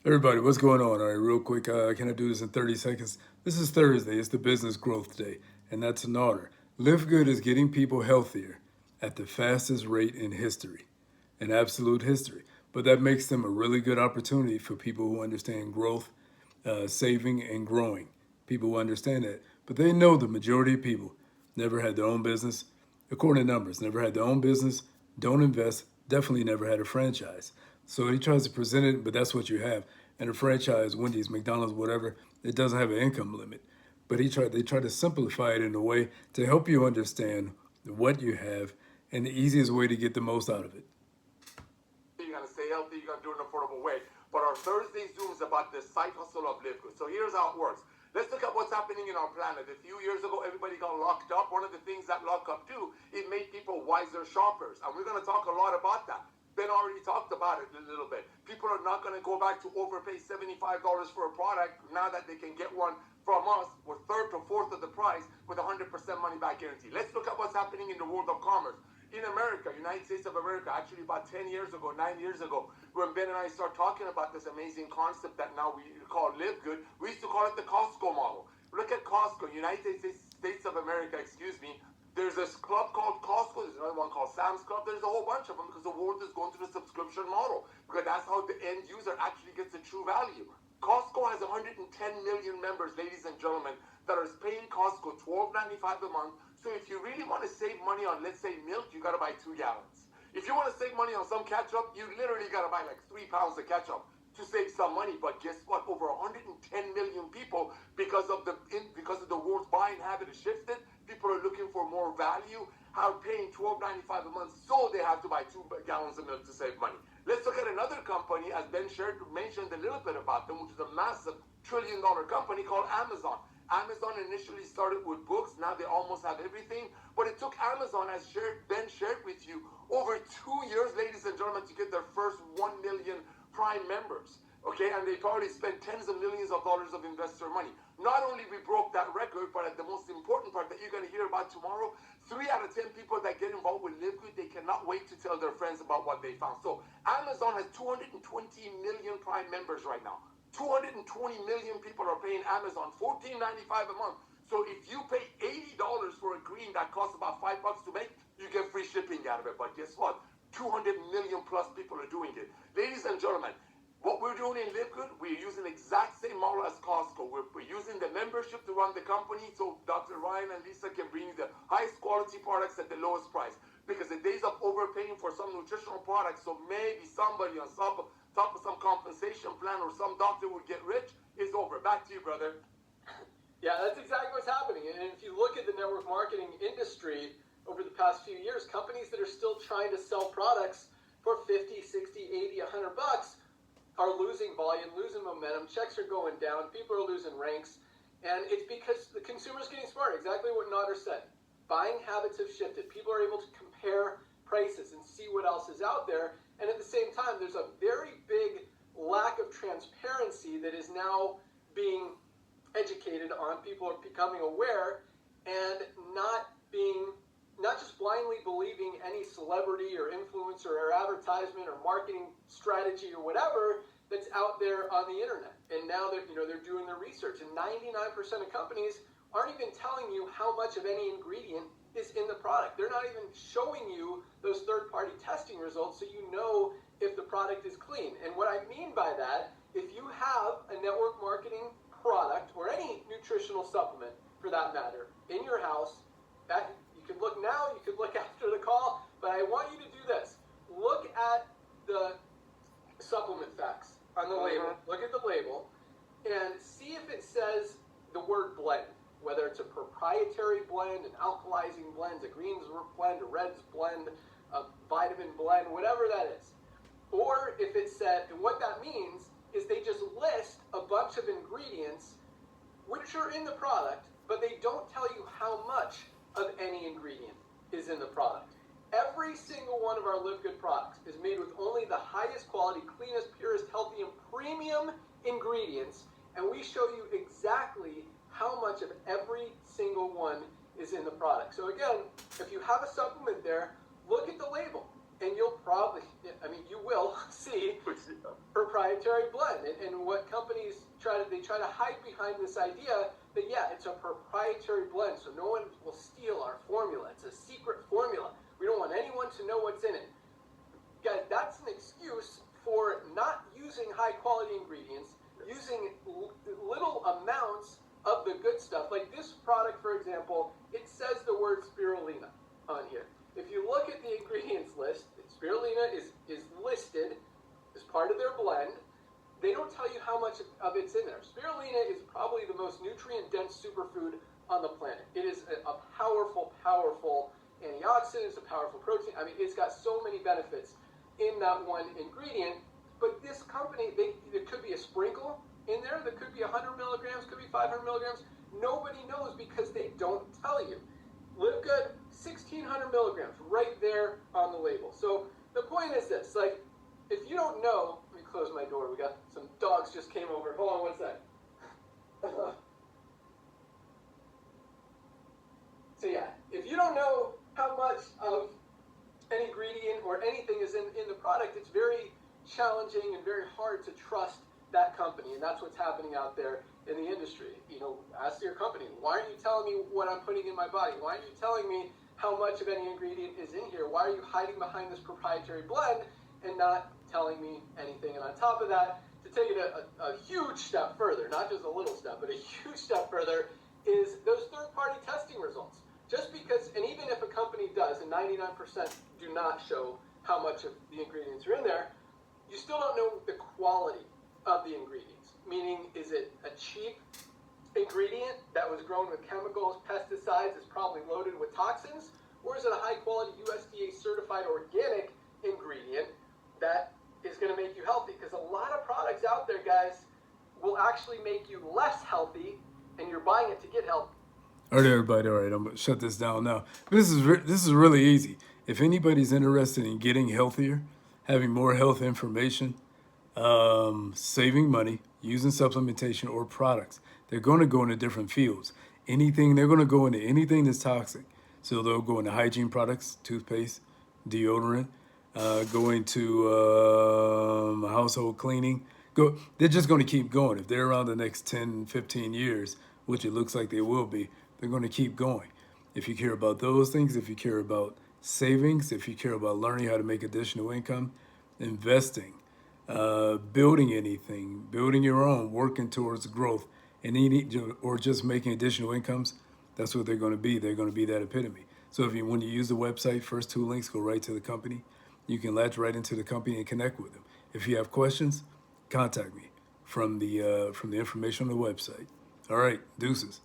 Everybody, what's going on? All right, real quick, can I do this in 30 seconds? This is Thursday. It's the Business Growth Day, and that's an honor. LiveGood is getting people healthier at the fastest rate in history, in absolute history. But that makes them a really good opportunity for people who understand growth, saving, and growing. People who understand that. But they know the majority of people never had their own business, according to numbers, never had their own business, don't invest, definitely never had a franchise. So he tries to present it, but that's what you have. And a franchise, Wendy's, McDonald's, whatever, it doesn't have an income limit. But they try to simplify it in a way to help you understand what you have and the easiest way to get the most out of it. You gotta stay healthy, you gotta do it in an affordable way. But our Thursday Zoom is about the side hustle of LiveGood. So here's how it works. Let's look at what's happening in our planet. A few years ago, everybody got locked up. One of the things that lock up do, it made people wiser shoppers. And we're gonna talk a lot about that. Ben already talked about it a little bit. People are not going to go back to overpay $75 for a product now that they can get one from us for third to fourth of the price with 100% money back guarantee. Let's look at what's happening in the world of commerce. In America, United States of America, actually about 10 years ago, 9 years ago, when Ben and I started talking about this amazing concept that now we call LiveGood, we used to call it the Costco model. Look at Costco, United States of America, excuse me. There's this club called Costco. There's another one called Sam's Club. There's a whole bunch of them because the world is going to the subscription model. Because that's how the end user actually gets the true value. Costco has 110 million members, ladies and gentlemen, that are paying Costco $12.95 a month. So if you really want to save money on, let's say, milk, you got to buy 2 gallons. If you want to save money on some ketchup, you literally got to buy like 3 pounds of ketchup to save some money. But guess what? Over 110 million people, because of the world's buying habit has shifted, people are looking for more value, how paying $12.95 a month, so they have to buy 2 gallons of milk to save money. Let's look at another company, as Ben mentioned a little bit about them, which is a massive trillion-dollar company called Amazon. Amazon initially started with books. Now they almost have everything. But it took Amazon, as Ben shared with you, over 2 years, ladies and gentlemen, to get their first 1 million Prime members. Okay, and they probably spent tens of millions of dollars of investor money. Not only we broke that record, but at the most important part that you're going to hear about tomorrow, 3 out of 10 people that get involved with LiveGood, they cannot wait to tell their friends about what they found. So Amazon has 220 million Prime members right now. 220 million people are paying Amazon $14.95 a month. So if you pay $80 for a green that costs about $5 to make, you get free shipping out of it. But guess what? 200 million plus people are doing it. Ladies and gentlemen, what we're doing in LiveGood, we're using the exact same model as Costco. We're using the membership to run the company so Dr. Ryan and Lisa can bring you the highest quality products at the lowest price. Because the days of overpaying for some nutritional products, so maybe somebody on top of some compensation plan or some doctor would get rich, is over. Back to you, brother. Yeah, that's exactly what's happening. And if you look at the network marketing industry over the past few years, companies that are still trying to sell products for 50, 60, 80, 100 bucks are losing volume, losing momentum, checks are going down, people are losing ranks, and it's because the consumer's getting smart, exactly what Nader said. Buying habits have shifted. People are able to compare prices and see what else is out there, and at the same time, there's a very big lack of transparency that is now being educated on. People are becoming aware and not just blindly believing any celebrity or influencer or advertisement or marketing strategy or whatever that's out there on the internet. And now they're doing their research, and 99% of companies aren't even telling you how much of any ingredient is in the product. They're not even showing you those third-party testing results so you know if the product is clean. And what I mean by that, if you have a network marketing product or any nutritional supplement for that matter in your house, that you can look now, you can look after the call, but I want you to do this. Look at the supplement facts on the label. Look at the label and see if it says the word blend, whether it's a proprietary blend, an alkalizing blend, a greens blend, a reds blend, a vitamin blend, whatever that is. Or if it said, and what that means is they just list a bunch of ingredients which are in the product, but they don't tell you how much of any ingredient is in the product. Every single one of our LiveGood products is made with only the highest quality, cleanest, purest, healthy, and premium ingredients, and we show you exactly how much of every single one is in the product. So again, if you have a supplement there, look at the label. and you'll probably, I mean, you will see proprietary blend. And what companies try to hide behind this idea that, yeah, it's a proprietary blend, so no one will steal our formula. It's a secret formula. We don't want anyone to know what's in it. Guys, that's an excuse for not using high quality ingredients, using little amounts of the good stuff. Like this product, for example, it says the word spirulina on here. If you look at the ingredients list, spirulina is listed as part of their blend. They don't tell you how much of it's in there. Spirulina is probably the most nutrient-dense superfood on the planet. It is a powerful, powerful antioxidant. It's a powerful protein. I mean, it's got so many benefits in that one ingredient. But this company, there could be a sprinkle in there. There could be 100 milligrams, could be 500 milligrams. Nobody knows because they don't tell you. LiveGood, 1,600 milligrams, right there on the label. So the point is this, like, if you don't know, let me close my door. We got some dogs just came over. Hold on one sec. So yeah, if you don't know how much of an ingredient or anything is in the product, it's very challenging and very hard to trust that company. And that's what's happening out there in the industry. You know, ask your company, why aren't you telling me what I'm putting in my body? Why aren't you telling me how much of any ingredient is in here? Why are you hiding behind this proprietary blend and not telling me anything? And on top of that, to take it a huge step further, not just a little step, but a huge step further, is those third-party testing results. Just because, and even if a company does, and 99% do not show how much of the ingredients are in there, you still don't know the quality of the ingredients. Meaning, is it a cheap ingredient that was grown with chemicals, pesticides, is probably loaded with toxins? Or is it a high-quality USDA certified organic ingredient that is going to make you healthy? Because a lot of products out there, guys, will actually make you less healthy, and you're buying it to get healthy. All right, everybody. All right, I'm gonna shut this down now. This is really easy. If anybody's interested in getting healthier, having more health information, saving money, using supplementation or products, they're going to go into different fields. They're going to go into anything that's toxic. So they'll go into hygiene products, toothpaste, deodorant, go into household cleaning. They're just going to keep going. If they're around the next 10, 15 years, which it looks like they will be, they're going to keep going. If you care about those things, if you care about savings, if you care about learning how to make additional income, investing, building anything, building your own, working towards growth, or just making additional incomes, that's what they're going to be. They're going to be that epitome. So when you use the website, first two links go right to the company. You can latch right into the company and connect with them. If you have questions, contact me from the information on the website. All right, deuces.